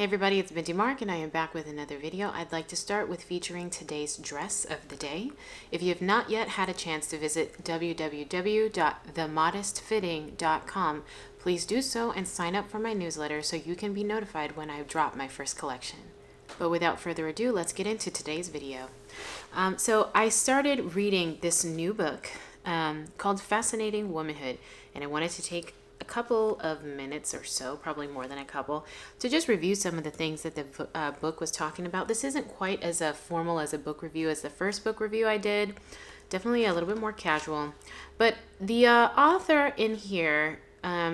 Hey everybody, it's Binti Mark and I am back with another video. I'd like to start with featuring today's dress of the day. If you have not yet had a chance to visit www.themodestfitting.com, please do so and sign up for my newsletter so you can be notified when I drop my first collection. But without further ado, let's get into today's video. So I started reading this new book called Fascinating Womanhood, and I wanted to take a couple of minutes or so, probably more than a couple, to just review some of the things that the book was talking about. This isn't quite as formal as a book review as the first book review I did. Definitely a little bit more casual. But the author in here,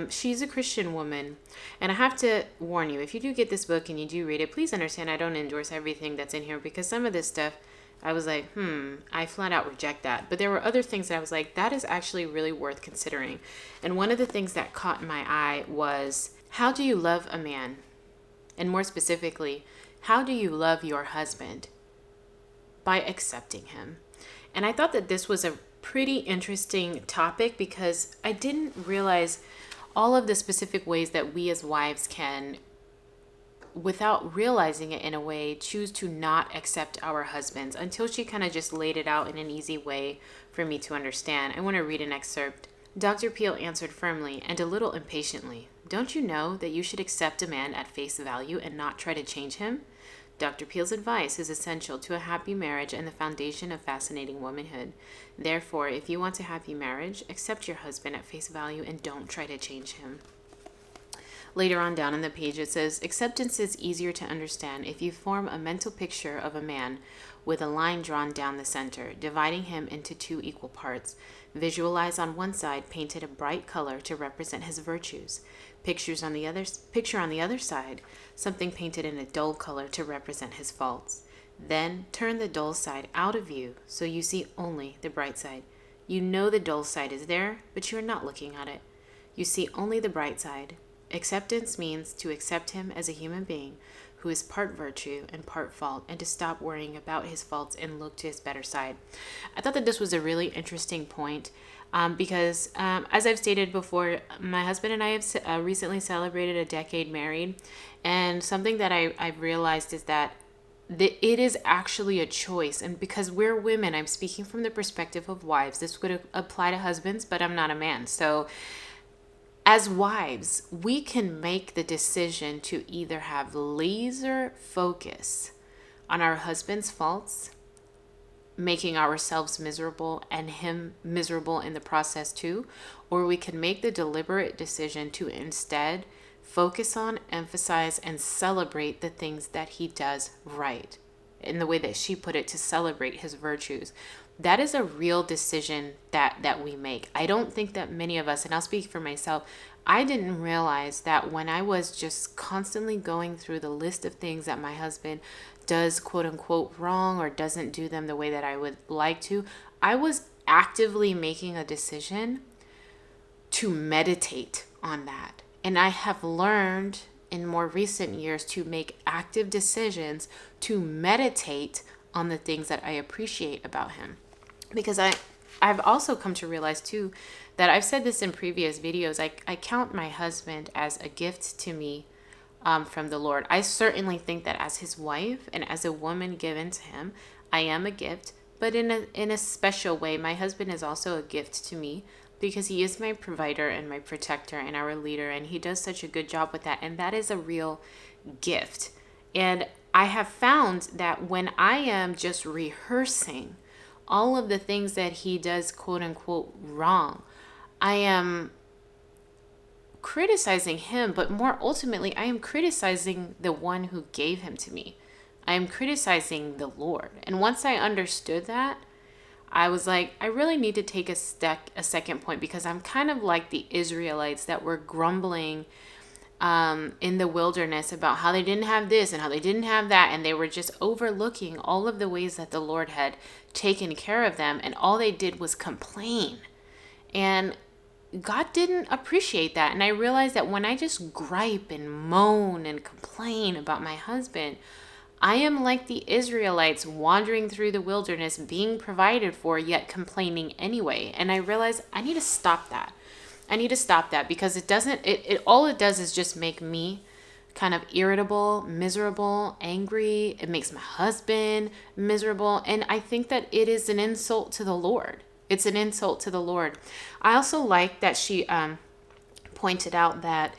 she's a Christian woman. And I have to warn you, if you do get this book and you do read it, please understand I don't endorse everything that's in here, because some of this stuff I was like, I flat out reject that. But there were other things that I was like, that is actually really worth considering. And one of the things that caught my eye was, how do you love a man? And more specifically, how do you love your husband? By accepting him. And I thought that this was a pretty interesting topic because I didn't realize all of the specific ways that we as wives can, without realizing it in a way, choose to not accept our husbands, until she kind of just laid it out in an easy way for me to understand. I want to read an excerpt. Dr. Peel answered firmly and a little impatiently, "Don't you know that you should accept a man at face value and not try to change him? Dr. Peel's advice is essential to a happy marriage and the foundation of fascinating womanhood. Therefore, if you want a happy marriage, accept your husband at face value and don't try to change him." Later on down in the page it says, acceptance is easier to understand if you form a mental picture of a man with a line drawn down the center, dividing him into two equal parts. Visualize on one side painted a bright color to represent his virtues. Picture on the other side something painted in a dull color to represent his faults. Then turn the dull side out of view so you see only the bright side. You know the dull side is there, but you are not looking at it. You see only the bright side. Acceptance means to accept him as a human being who is part virtue and part fault, and to stop worrying about his faults and look to his better side. I thought that this was a really interesting point because as I've stated before, my husband and I have recently celebrated a decade married, and something that I've realized is that it is actually a choice. And because we're women, I'm speaking from the perspective of wives. This would apply to husbands, but I'm not a man. So as wives, we can make the decision to either have laser focus on our husband's faults, making ourselves miserable and him miserable in the process too, or we can make the deliberate decision to instead focus on, emphasize, and celebrate the things that he does right. In the way that she put it, to celebrate his virtues. That is a real decision that we make. I don't think that many of us, and I'll speak for myself, I didn't realize that when I was just constantly going through the list of things that my husband does quote unquote wrong or doesn't do them the way that I would like to, I was actively making a decision to meditate on that. And I have learned in more recent years to make active decisions to meditate on the things that I appreciate about him. Because I've also come to realize too that I've said this in previous videos. I count my husband as a gift to me from the Lord. I certainly think that as his wife and as a woman given to him, I am a gift. But in a special way, my husband is also a gift to me because he is my provider and my protector and our leader. And he does such a good job with that. And that is a real gift. And I have found that when I am just rehearsing all of the things that he does quote unquote wrong, I am criticizing him, but more ultimately, I am criticizing the one who gave him to me. I am criticizing the Lord. And once I understood that, I was like, I really need to take a second point, because I'm kind of like the Israelites that were grumbling in the wilderness about how they didn't have this and how they didn't have that, and they were just overlooking all of the ways that the Lord had taken care of them, and all they did was complain. And God didn't appreciate that. And I realized that when I just gripe and moan and complain about my husband, I am like the Israelites wandering through the wilderness, being provided for, yet complaining anyway. And I realized I need to stop that. Because all it does is just make me kind of irritable, miserable, angry. It makes my husband miserable. And I think that it is an insult to the Lord. It's an insult to the Lord. I also like that she pointed out that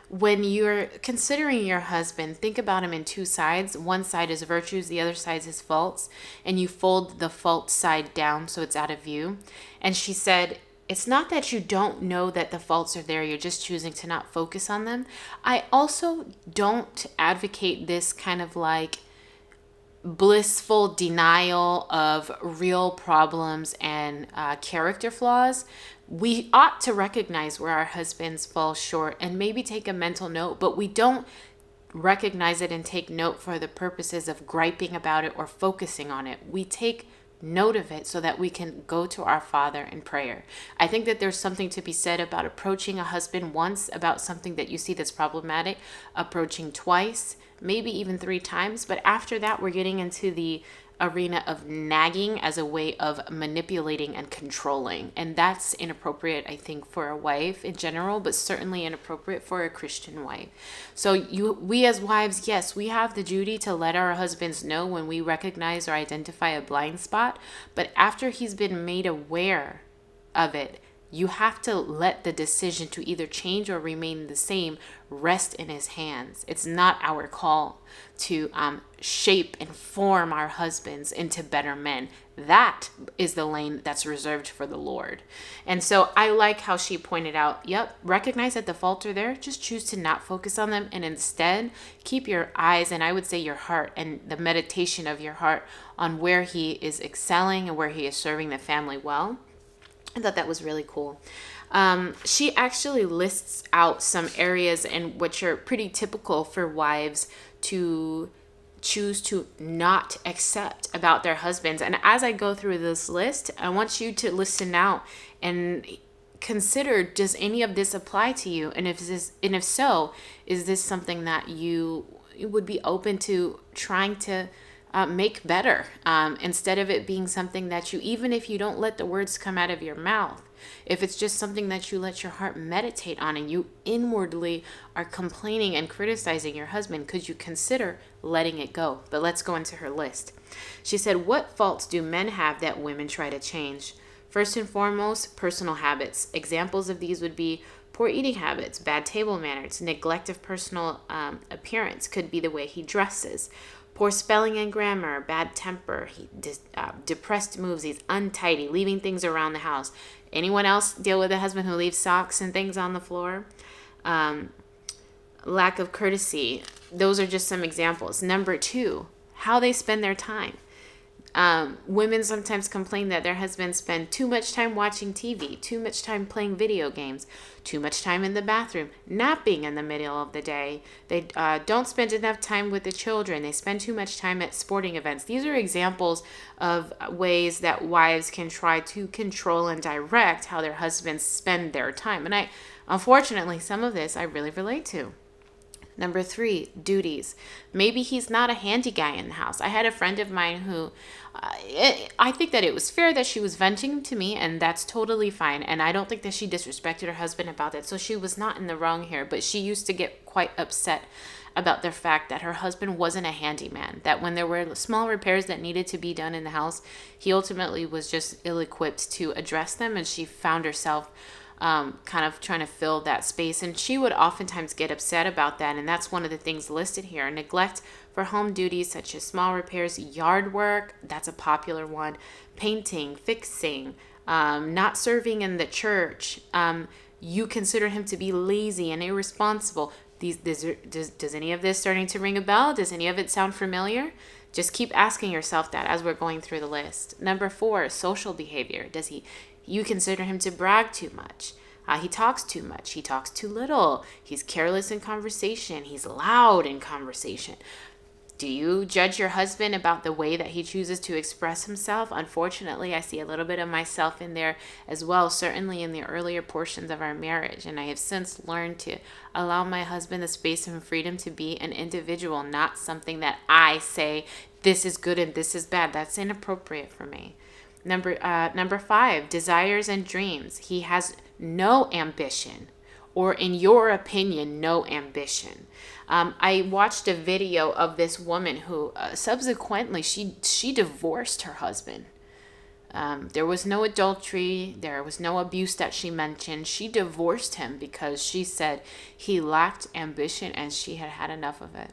when you're considering your husband, think about him in two sides. One side is virtues, the other side is faults, and you fold the fault side down so it's out of view. And she said, it's not that you don't know that the faults are there, you're just choosing to not focus on them. I also don't advocate this kind of like blissful denial of real problems and character flaws. We ought to recognize where our husbands fall short and maybe take a mental note, but we don't recognize it and take note for the purposes of griping about it or focusing on it. We take note of it so that we can go to our Father in prayer. I think that there's something to be said about approaching a husband once about something that you see that's problematic, approaching twice, maybe even 3 times. But after that, we're getting into the arena of nagging as a way of manipulating and controlling. And that's inappropriate, I think, for a wife in general, but certainly inappropriate for a Christian wife. So we as wives, yes, we have the duty to let our husbands know when we recognize or identify a blind spot. But after he's been made aware of it, you have to let the decision to either change or remain the same rest in his hands. It's not our call to shape and form our husbands into better men. That is the lane that's reserved for the Lord. And so I like how she pointed out, yep, recognize that the faults are there. Just choose to not focus on them and instead keep your eyes, and I would say your heart and the meditation of your heart on where he is excelling and where he is serving the family well. I thought that was really cool. She actually lists out some areas in which are pretty typical for wives to choose to not accept about their husbands. And as I go through this list, I want you to listen out and consider, does any of this apply to you? And if so, is this something that you would be open to trying to make better, instead of it being something that you, even if you don't let the words come out of your mouth, if it's just something that you let your heart meditate on and you inwardly are complaining and criticizing your husband, could you consider letting it go? But let's go into her list. She said, what faults do men have that women try to change? First and foremost, personal habits. Examples of these would be poor eating habits, bad table manners, neglect of personal appearance, could be the way he dresses. Poor spelling and grammar, bad temper, depressed moves, he's untidy, leaving things around the house. Anyone else deal with a husband who leaves socks and things on the floor? Lack of courtesy. Those are just some examples. Number 2, how they spend their time. Women sometimes complain that their husbands spend too much time watching TV, too much time playing video games, too much time in the bathroom, napping in the middle of the day. They don't spend enough time with the children. They spend too much time at sporting events. These are examples of ways that wives can try to control and direct how their husbands spend their time. And unfortunately, some of this I really relate to. Number 3, duties. Maybe he's not a handy guy in the house. I had a friend of mine who, I think that it was fair that she was venting to me, and that's totally fine. And I don't think that she disrespected her husband about that. So she was not in the wrong here, but she used to get quite upset about the fact that her husband wasn't a handyman, that when there were small repairs that needed to be done in the house, he ultimately was just ill-equipped to address them, and she found herself kind of trying to fill that space. And she would oftentimes get upset about that. And that's one of the things listed here. Neglect for home duties such as small repairs, yard work, that's a popular one, painting, fixing, not serving in the church. You consider him to be lazy and irresponsible. Does any of this starting to ring a bell? Does any of it sound familiar? Just keep asking yourself that as we're going through the list. Number 4, social behavior. You consider him to brag too much. He talks too much. He talks too little. He's careless in conversation. He's loud in conversation. Do you judge your husband about the way that he chooses to express himself? Unfortunately, I see a little bit of myself in there as well, certainly in the earlier portions of our marriage. And I have since learned to allow my husband the space and freedom to be an individual, not something that I say, this is good and this is bad. That's inappropriate for me. Number 5, desires and dreams. He has no ambition, or in your opinion, no ambition. I watched a video of this woman who subsequently she divorced her husband. There was no adultery. There was no abuse that she mentioned. She divorced him because she said he lacked ambition and she had had enough of it.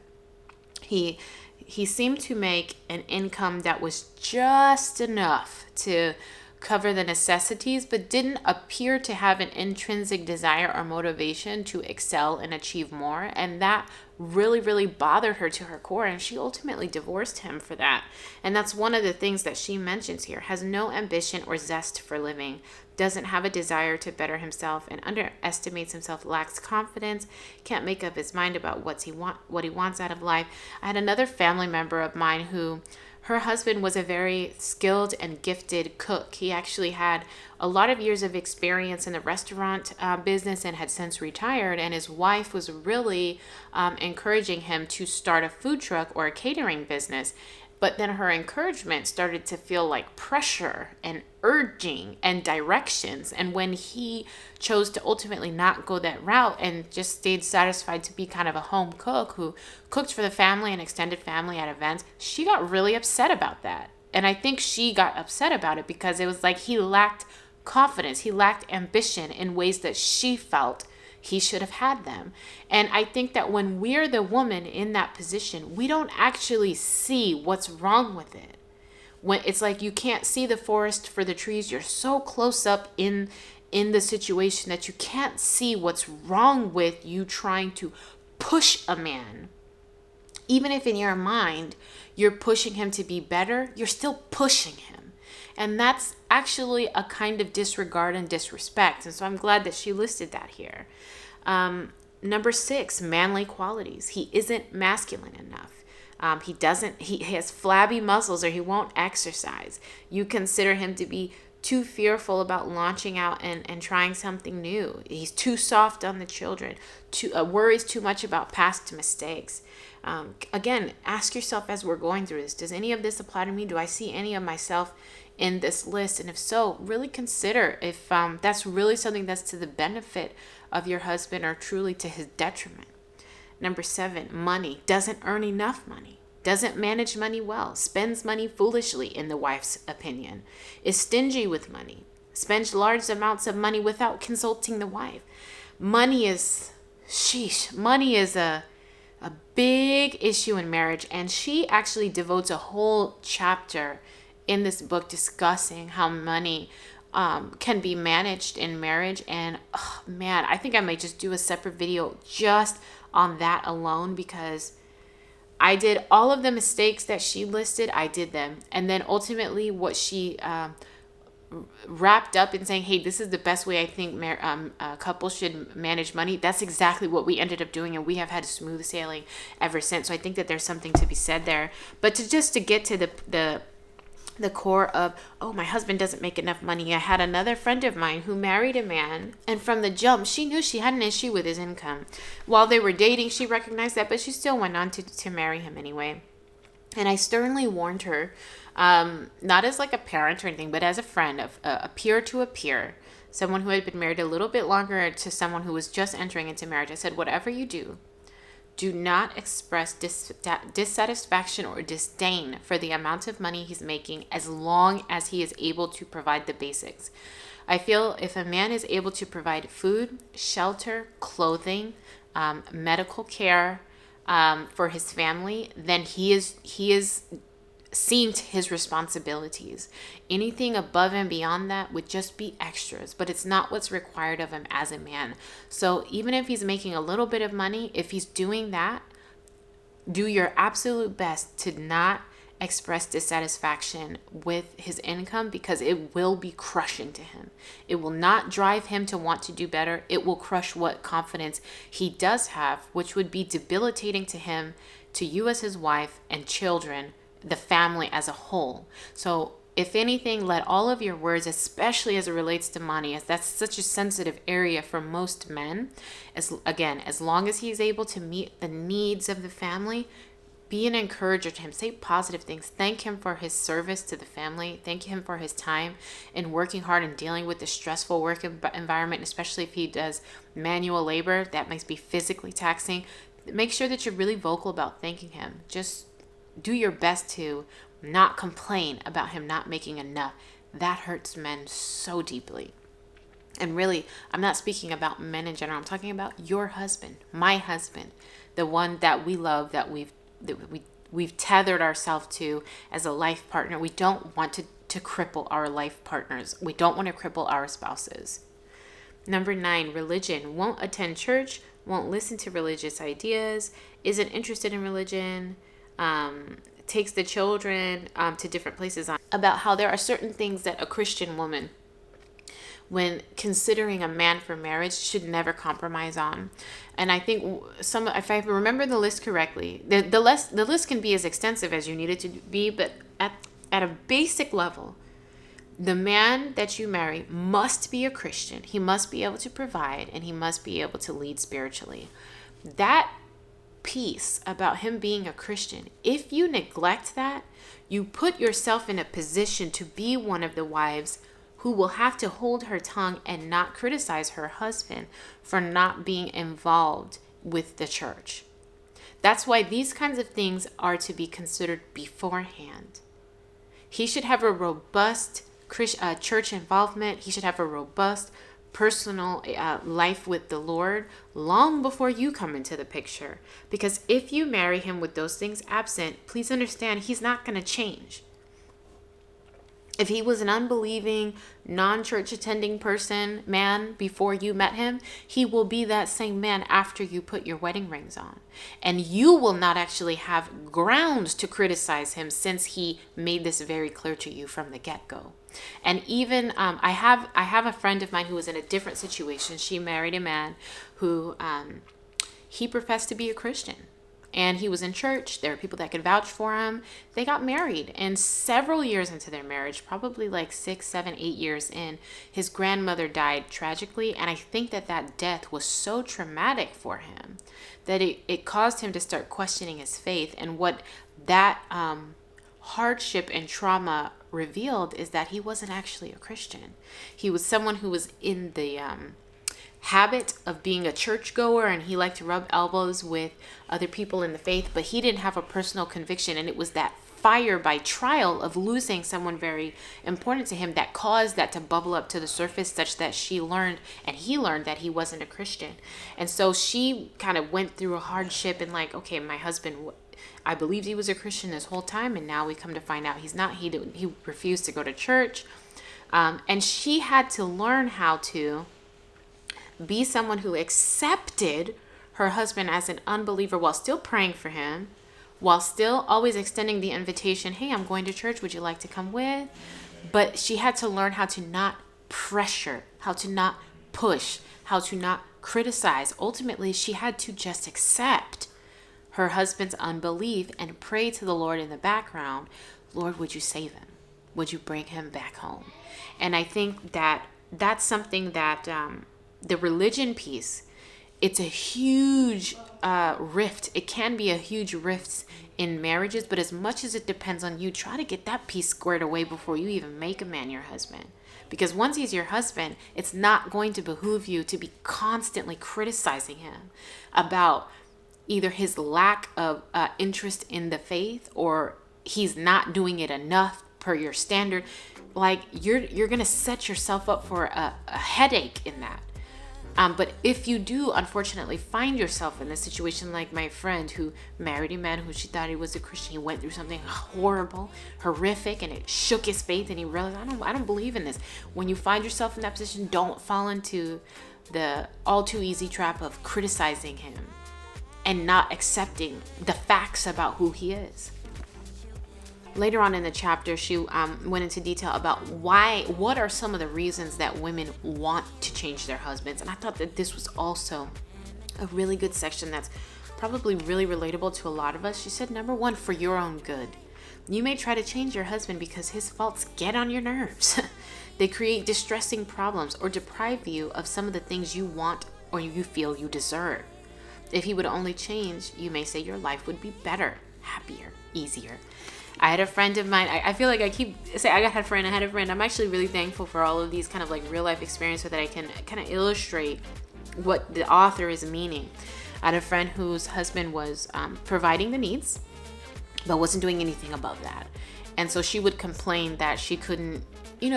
He seemed to make an income that was just enough to cover the necessities, but didn't appear to have an intrinsic desire or motivation to excel and achieve more. And that really, really bothered her to her core. And she ultimately divorced him for that. And that's one of the things that she mentions here. Has no ambition or zest for living, doesn't have a desire to better himself, and underestimates himself, lacks confidence, can't make up his mind about what he wants out of life. I had another family member of mine who her husband was a very skilled and gifted cook. He actually had a lot of years of experience in the restaurant business and had since retired. And his wife was really encouraging him to start a food truck or a catering business. But then her encouragement started to feel like pressure and urging and directions. And when he chose to ultimately not go that route and just stayed satisfied to be kind of a home cook who cooked for the family and extended family at events, she got really upset about that. And I think she got upset about it because it was like he lacked confidence. He lacked ambition in ways that she felt he should have had them. And I think that when we're the woman in that position, we don't actually see what's wrong with it. When it's like you can't see the forest for the trees, you're so close up in the situation that you can't see what's wrong with you trying to push a man. Even if in your mind you're pushing him to be better, you're still pushing him. And that's actually a kind of disregard and disrespect. And so I'm glad that she listed that here. Number 6, manly qualities. He isn't masculine enough. He has flabby muscles or he won't exercise. You consider him to be too fearful about launching out and trying something new. He's too soft on the children, worries too much about past mistakes. Again, ask yourself as we're going through this, does any of this apply to me? Do I see any of myself in this list? And if so, really consider if that's really something that's to the benefit of your husband or truly to his detriment. Number 7, money. Doesn't earn enough money. Doesn't manage money well. Spends money foolishly, in the wife's opinion. Is stingy with money. Spends large amounts of money without consulting the wife. Money is a big issue in marriage. And she actually devotes a whole chapter in this book discussing how money can be managed in marriage. And oh, man, I think I might just do a separate video just on that alone, because I did all of the mistakes that she listed. I did them. And then ultimately what she wrapped up in saying, hey, this is the best way I think couples should manage money. That's exactly what we ended up doing. And we have had smooth sailing ever since. So I think that there's something to be said there. But to get to the core of, oh, my husband doesn't make enough money. I had another friend of mine who married a man, and from the jump, she knew she had an issue with his income. While they were dating, she recognized that, but she still went on to marry him anyway. And I sternly warned her, not as like a parent or anything, but as a friend, of a peer to a peer, someone who had been married a little bit longer to someone who was just entering into marriage. I said, whatever you do not express dissatisfaction or disdain for the amount of money he's making as long as he is able to provide the basics. I feel if a man is able to provide food, shelter, clothing, medical care for his family, then he is seeing to his responsibilities. Anything above and beyond that would just be extras, but it's not what's required of him as a man. So even if he's making a little bit of money, if he's doing that, do your absolute best to not express dissatisfaction with his income, because it will be crushing to him. It will not drive him to want to do better. It will crush what confidence he does have, which would be debilitating to him, to you as his wife, and children, the family as a whole. So if anything, let all of your words, especially as it relates to money, as that's such a sensitive area for most men, as long as he's able to meet the needs of the family, be an encourager to him. Say positive things. Thank him for his service to the family. Thank him for his time in working hard and dealing with the stressful work environment, especially if he does manual labor that might be physically taxing. make sure that you're really vocal about thanking him. Just do your best to not complain about him not making enough. That hurts men so deeply. And really, I'm not speaking about men in general. I'm talking about your husband, my husband, the one that we love, that we've tethered ourselves to as a life partner. We don't want to cripple our life partners. We don't want to cripple our spouses. Number 9, religion. Won't attend church, won't listen to religious ideas, isn't interested in religion, takes the children to different places, about how there are certain things that a Christian woman, when considering a man for marriage, should never compromise on. And I think if I remember the list correctly, the list can be as extensive as you need it to be, but at a basic level, the man that you marry must be a Christian. He must be able to provide, and he must be able to lead spiritually. That piece about him being a Christian, if you neglect that, you put yourself in a position to be one of the wives who will have to hold her tongue and not criticize her husband for not being involved with the church. That's why these kinds of things are to be considered beforehand. He should have a robust church involvement. He should have a robust personal life with the Lord long before you come into the picture. Because if you marry him with those things absent, please understand he's not going to change. If he was an unbelieving, non-church attending man before you met him, he will be that same man after you put your wedding rings on. And you will not actually have grounds to criticize him, since he made this very clear to you from the get-go. And even I have a friend of mine who was in a different situation. She married a man who he professed to be a Christian. And he was in church. There were people that could vouch for him. They got married. And several years into their marriage, probably like 6, 7, 8 years in, his grandmother died tragically. And I think that death was so traumatic for him that it caused him to start questioning his faith. And what that hardship and trauma revealed is that he wasn't actually a Christian. He was someone who was in the habit of being a churchgoer, and he liked to rub elbows with other people in the faith, but he didn't have a personal conviction. And it was that fire by trial of losing someone very important to him that caused that to bubble up to the surface, such that she learned and he learned that he wasn't a Christian. And so she kind of went through a hardship and like, okay, my husband, I believed he was a Christian this whole time, and now we come to find out he's not. He refused to go to church, and she had to learn how to be someone who accepted her husband as an unbeliever while still praying for him, while still always extending the invitation, hey, I'm going to church, would you like to come with? But she had to learn how to not pressure, how to not push, how to not criticize. Ultimately, she had to just accept her husband's unbelief and pray to the Lord in the background, Lord, would you save him? Would you bring him back home? And I think that that's something that the religion piece, it's a huge rift. It can be a huge rift in marriages, but as much as it depends on you, try to get that piece squared away before you even make a man your husband. Because once he's your husband, it's not going to behoove you to be constantly criticizing him about either his lack of interest in the faith, or he's not doing it enough per your standard. Like you're going to set yourself up for a headache in that. But if you do, unfortunately, find yourself in a situation like my friend who married a man who she thought he was a Christian, he went through something horrible, horrific, and it shook his faith, and he realized, I don't believe in this. When you find yourself in that position, don't fall into the all too easy trap of criticizing him and not accepting the facts about who he is. Later on in the chapter, she went into detail about what are some of the reasons that women want to change their husbands. And I thought that this was also a really good section that's probably really relatable to a lot of us. She said, number one, for your own good. You may try to change your husband because his faults get on your nerves. They create distressing problems or deprive you of some of the things you want or you feel you deserve. If he would only change, you may say your life would be better, happier, easier. I had a friend of mine, I feel like I keep saying I had a friend. I'm actually really thankful for all of these kind of like real life experiences so that I can kind of illustrate what the author is meaning. I had a friend whose husband was providing the needs, but wasn't doing anything above that. And so she would complain that she couldn't,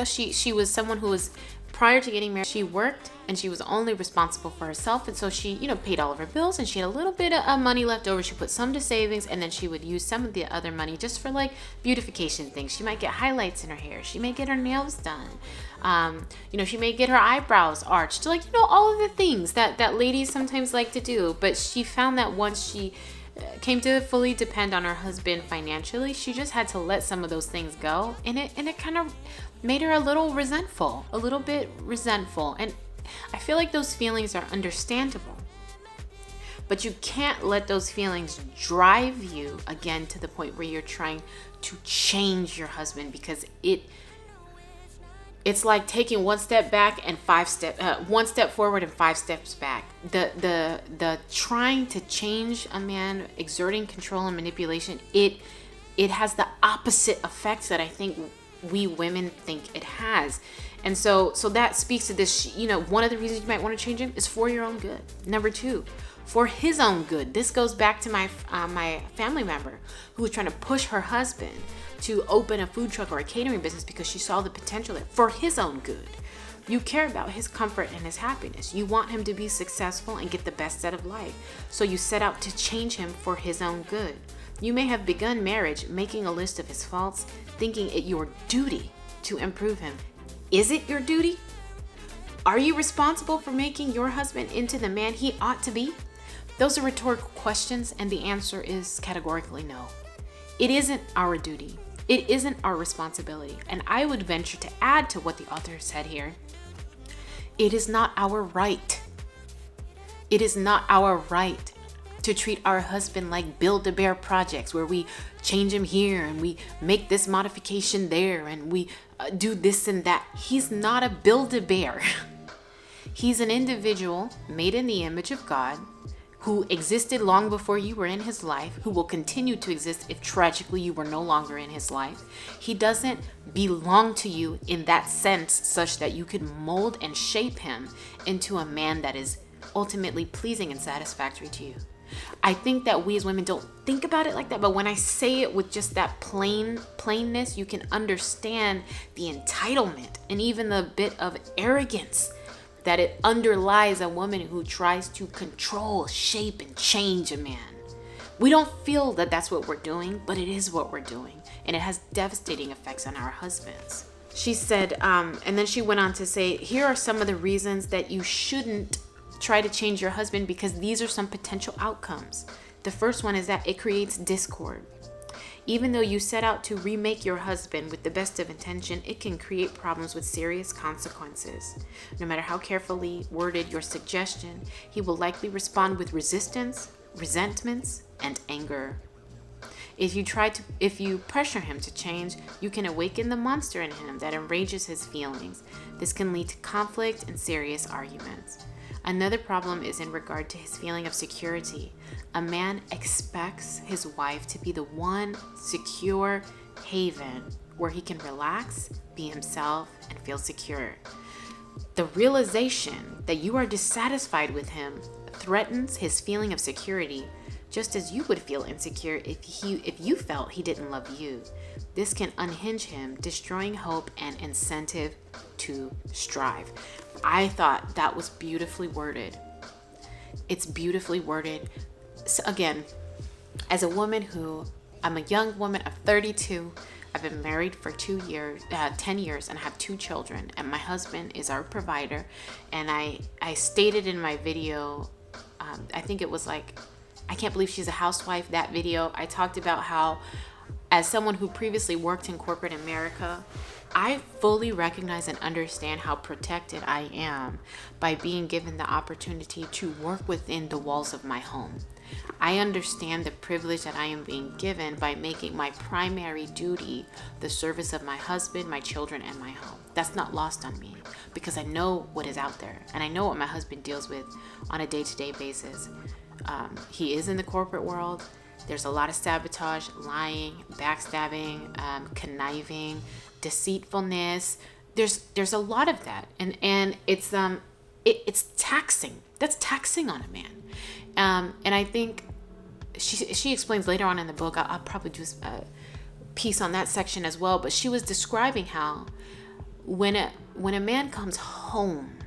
she was someone who was, prior to getting married, she worked and she was only responsible for herself. And so she, paid all of her bills, and she had a little bit of money left over. She put some to savings, and then she would use some of the other money just for like beautification things. She might get highlights in her hair. She may get her nails done. She may get her eyebrows arched, like, all of the things that ladies sometimes like to do. But she found that once she came to fully depend on her husband financially, she just had to let some of those things go, and it kind of made her a little bit resentful. And I feel like those feelings are understandable, but you can't let those feelings drive you again to the point where you're trying to change your husband, because it's like taking one step back and one step forward and 5 steps back. The trying to change a man, exerting control and manipulation, it has the opposite effects that I think we women think it has. And so that speaks to this. One of the reasons you might want to change him is for your own good. Number 2, for his own good. This goes back to my family member who was trying to push her husband to open a food truck or a catering business because she saw the potential there, for his own good. You care about his comfort and his happiness. You want him to be successful and get the best out of life. So you set out to change him for his own good. You may have begun marriage making a list of his faults, thinking it your duty to improve him. Is it your duty? Are you responsible for making your husband into the man he ought to be? Those are rhetorical questions, and the answer is categorically no. It isn't our duty. It isn't our responsibility. And I would venture to add to what the author said here. It is not our right. It is not our right to treat our husband like Build-A-Bear projects where we change him here and we make this modification there and we do this and that. He's not a Build-A-Bear. He's an individual made in the image of God, who existed long before you were in his life, who will continue to exist if tragically you were no longer in his life. He doesn't belong to you in that sense, such that you could mold and shape him into a man that is ultimately pleasing and satisfactory to you. I think that we as women don't think about it like that, but when I say it with just that plainness, you can understand the entitlement and even the bit of arrogance that it underlies a woman who tries to control, shape, and change a man. We don't feel that that's what we're doing, but it is what we're doing, and it has devastating effects on our husbands. She said, and then she went on to say, here are some of the reasons that you shouldn't try to change your husband, because these are some potential outcomes. The first one is that it creates discord. Even though you set out to remake your husband with the best of intention, it can create problems with serious consequences. No matter how carefully worded your suggestion, he will likely respond with resistance, resentments, and anger. If you pressure him to change, you can awaken the monster in him that enrages his feelings. This can lead to conflict and serious arguments. Another problem is in regard to his feeling of security. A man expects his wife to be the one secure haven where he can relax, be himself, and feel secure. The realization that you are dissatisfied with him threatens his feeling of security, just as you would feel insecure if you felt he didn't love you. This can unhinge him, destroying hope and incentive to strive. I thought that was beautifully worded. It's beautifully worded. So again, as a woman I'm a young woman of 32. I've been married for 10 years, and I have 2 children, and my husband is our provider. And I stated in my video, I think it was like, I can't believe she's a housewife, that video. I talked about how, as someone who previously worked in corporate America, I fully recognize and understand how protected I am by being given the opportunity to work within the walls of my home. I understand the privilege that I am being given by making my primary duty the service of my husband, my children, and my home. That's not lost on me, because I know what is out there, and I know what my husband deals with on a day-to-day basis. He is in the corporate world. There's a lot of sabotage, lying, backstabbing, conniving, deceitfulness. There's a lot of that, and it's taxing. That's taxing on a man. And I think she explains later on in the book, I'll probably do a piece on that section as well, but she was describing how when a man comes home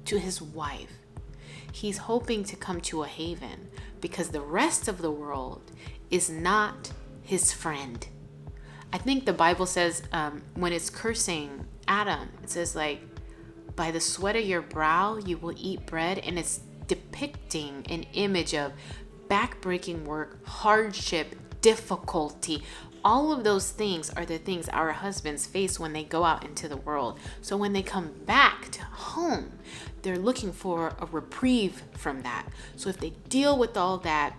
to his wife, he's hoping to come to a haven because the rest of the world is not his friend. I think the Bible says when it's cursing Adam, it says like, by the sweat of your brow you will eat bread, and it's depicting an image of backbreaking work, hardship, difficulty. All of those things are the things our husbands face when they go out into the world. So when they come back to home, they're looking for a reprieve from that. So if they deal with all that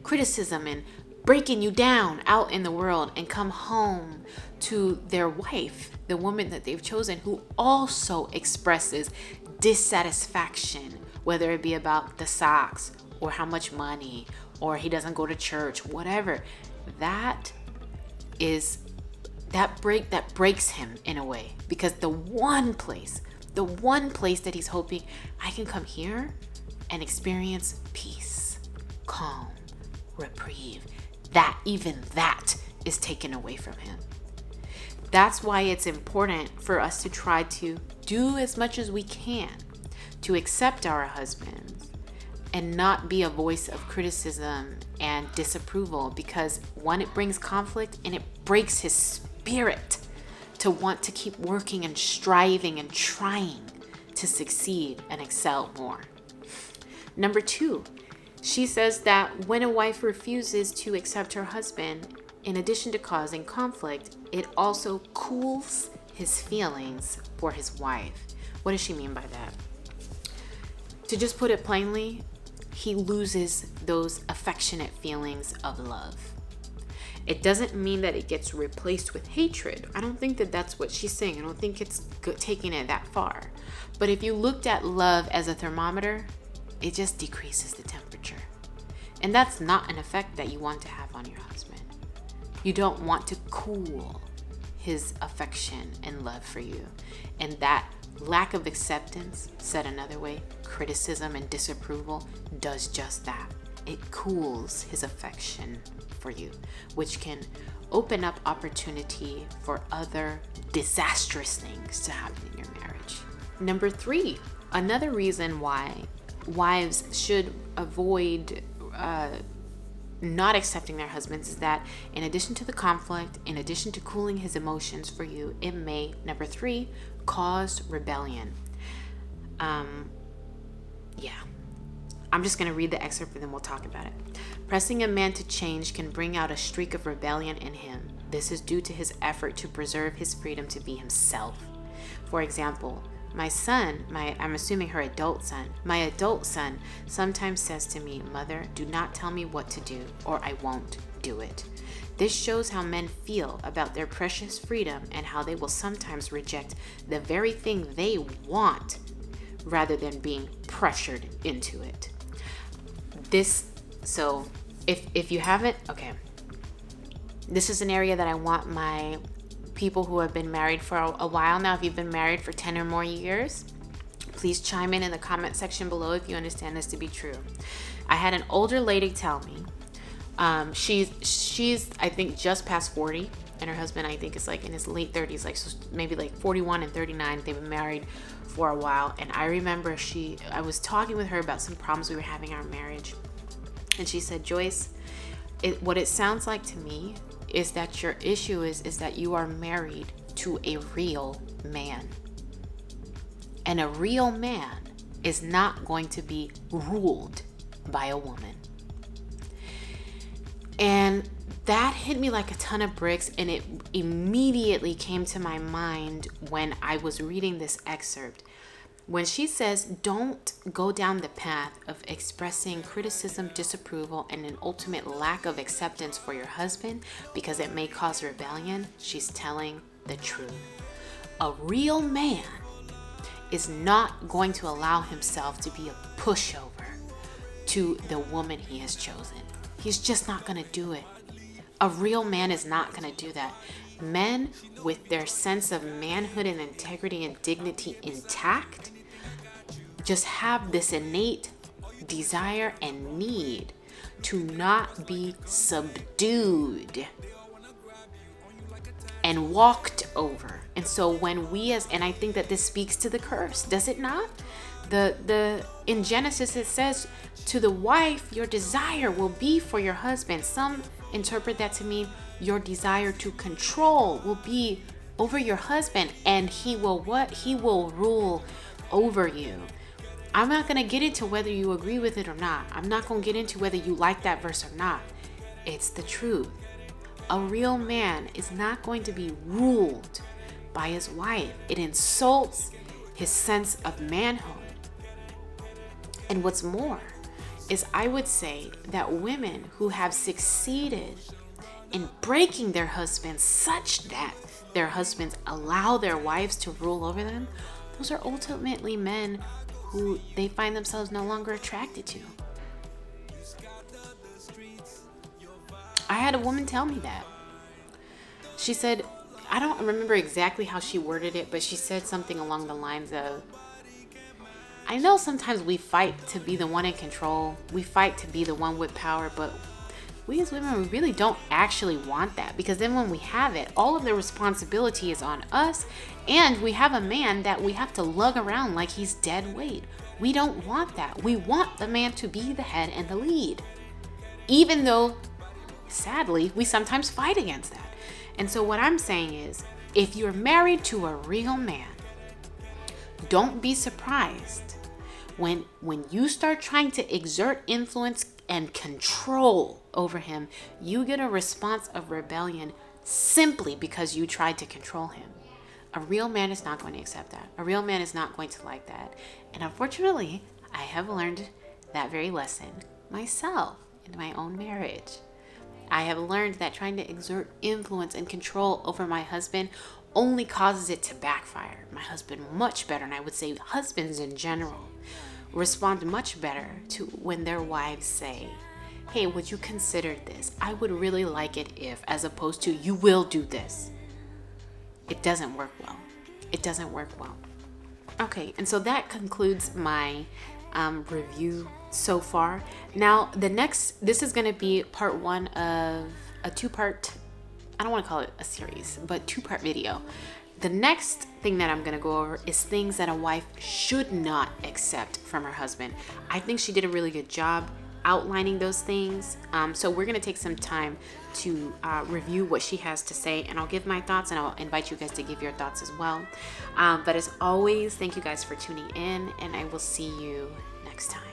criticism and breaking you down out in the world and come home to their wife, the woman that they've chosen, who also expresses dissatisfaction, whether it be about the socks or how much money or he doesn't go to church, whatever, that breaks him in a way, because the one place that he's hoping, I can come here and experience peace, calm, reprieve, that is taken away from him. That's why it's important for us to try to do as much as we can to accept our husbands and not be a voice of criticism and disapproval, because one, it brings conflict and it breaks his spirit to want to keep working and striving and trying to succeed and excel more. Number 2, she says that when a wife refuses to accept her husband, in addition to causing conflict, it also cools his feelings for his wife. What does she mean by that? To just put it plainly, he loses those affectionate feelings of love. It doesn't mean that it gets replaced with hatred. I don't think that that's what she's saying. I don't think it's taking it that far. But if you looked at love as a thermometer, it just decreases the temperature. And that's not an effect that you want to have on your husband. You don't want to cool his affection and love for you. And that lack of acceptance, said another way, criticism and disapproval, does just that. It cools his affection for you, which can open up opportunity for other disastrous things to happen in your marriage. Number 3, another reason why wives should avoid not accepting their husbands is that in addition to the conflict, in addition to cooling his emotions for you, it may, number 3, cause rebellion. I'm just going to read the excerpt and then we'll talk about it. Pressing a man to change can bring out a streak of rebellion in him. This is due to his effort to preserve his freedom to be himself. For example, my son, I'm assuming her adult son, my adult son sometimes says to me, "Mother, do not tell me what to do or I won't do it." This shows how men feel about their precious freedom and how they will sometimes reject the very thing they want rather than being pressured into it. So if you haven't, okay, this is an area that I want my people who have been married for a while now, if you've been married for 10 or more years, please chime in the comment section below if you understand this to be true. I had an older lady tell me, she's I think just past 40, and her husband I think is like in his late 30s, like so maybe like 41 and 39. They've been married for a while, and I remember I was talking with her about some problems we were having in our marriage, and she said, "Joyce, what it sounds like to me is that your issue is that you are married to a real man. And a real man is not going to be ruled by a woman." And that hit me like a ton of bricks, and it immediately came to my mind when I was reading this excerpt. When she says, don't go down the path of expressing criticism, disapproval, and an ultimate lack of acceptance for your husband because it may cause rebellion, she's telling the truth. A real man is not going to allow himself to be a pushover to the woman he has chosen. He's just not going to do it. A real man is not going to do that. Men with their sense of manhood and integrity and dignity intact, just have this innate desire and need to not be subdued and walked over. And so when and I think that this speaks to the curse, does it not? In Genesis it says, to the wife your desire will be for your husband. Some interpret that to mean your desire to control will be over your husband, and he will what? He will rule over you. I'm not going to get into whether you agree with it or not. I'm not going to get into whether you like that verse or not. It's the truth. A real man is not going to be ruled by his wife. It insults his sense of manhood. And what's more is, I would say that women who have succeeded in breaking their husbands such that their husbands allow their wives to rule over them, those are ultimately men who they find themselves no longer attracted to. I had a woman tell me that. She said, I don't remember exactly how she worded it, but she said something along the lines of, I know sometimes we fight to be the one in control. We fight to be the one with power, but we as women, we really don't actually want that, because then when we have it, all of the responsibility is on us, and we have a man that we have to lug around like he's dead weight. We don't want that. We want the man to be the head and the lead, even though, sadly, we sometimes fight against that. And so what I'm saying is, if you're married to a real man, don't be surprised when you start trying to exert influence and control over him, you get a response of rebellion simply because you tried to control him. A real man is not going to accept that. A real man is not going to like that. And unfortunately, I have learned that very lesson myself in my own marriage. I have learned that trying to exert influence and control over my husband only causes it to backfire. My husband much better, and I would say husbands in general, respond much better to when their wives say, hey, would you consider this? I would really like it if, as opposed to, you will do this. It doesn't work well. It doesn't work well. Okay, and so that concludes my review so far. Now, this is going to be part one of a two-part, I don't want to call it a series, but two-part video. The next thing that I'm going to go over is things that a wife should not accept from her husband. I think she did a really good job outlining those things. So we're going to take some time to review what she has to say, and I'll give my thoughts, and I'll invite you guys to give your thoughts as well. But as always, thank you guys for tuning in, and I will see you next time.